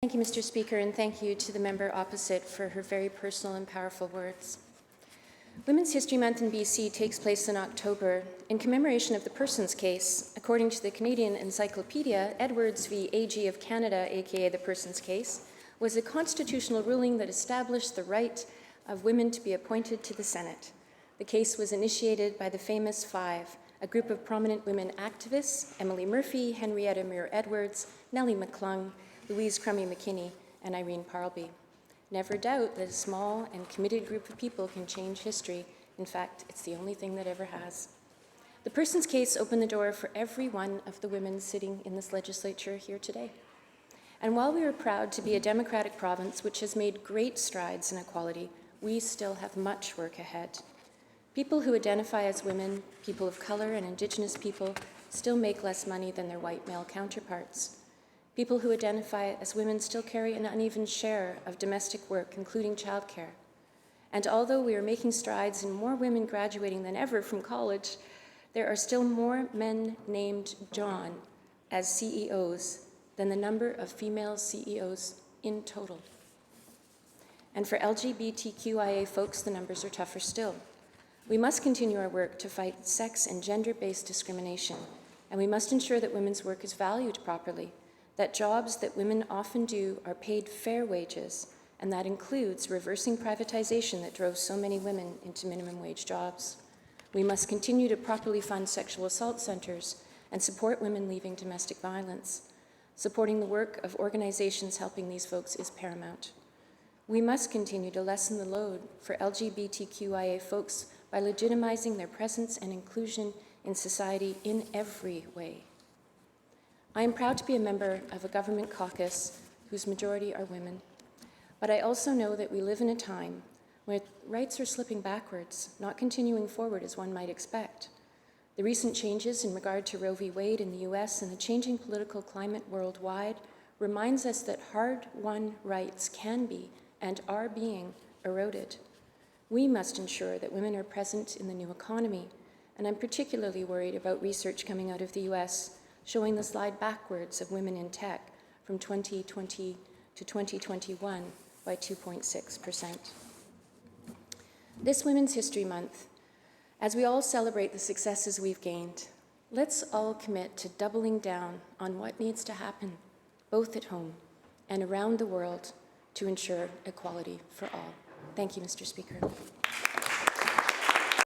Thank you, Mr. Speaker, and thank you to the member opposite for her very personal and powerful words. Women's History Month in BC takes place in October in commemoration of the Persons case. According to the Canadian Encyclopedia, Edwards v. AG of Canada, aka the Persons case, was a constitutional ruling that established the right of women to be appointed to the Senate. The case was initiated by the famous Five, a group of prominent women activists: Emily Murphy, Henrietta Muir Edwards, Nellie McClung, Louise Crummy McKinney, and Irene Parlby. Never doubt that a small and committed group of people can change history. In fact, it's the only thing that ever has. The Persons case opened the door for every one of the women sitting in this legislature here today. And while we are proud to be a democratic province which has made great strides in equality, we still have much work ahead. People who identify as women, people of color, and Indigenous people still make less money than their white male counterparts. People who identify as women still carry an uneven share of domestic work, including childcare. And although we are making strides in more women graduating than ever from college, there are still more men named John as CEOs than the number of female CEOs in total. And for LGBTQIA folks, the numbers are tougher still. We must continue our work to fight sex and gender-based discrimination, and we must ensure that women's work is valued properly, that jobs that women often do are paid fair wages, and that includes reversing privatization that drove so many women into minimum wage jobs. We must continue to properly fund sexual assault centers and support women leaving domestic violence. Supporting the work of organizations helping these folks is paramount. We must continue to lessen the load for LGBTQIA folks by legitimizing their presence and inclusion in society in every way. I am proud to be a member of a government caucus whose majority are women, but I also know that we live in a time where rights are slipping backwards, not continuing forward as one might expect. The recent changes in regard to Roe v. Wade in the US and the changing political climate worldwide reminds us that hard-won rights can be and are being eroded. We must ensure that women are present in the new economy, and I'm particularly worried about research coming out of the US showing the slide backwards of women in tech from 2020 to 2021 by 2.6%. This Women's History Month, as we all celebrate the successes we've gained, let's all commit to doubling down on what needs to happen, both at home and around the world, to ensure equality for all. Thank you, Mr. Speaker.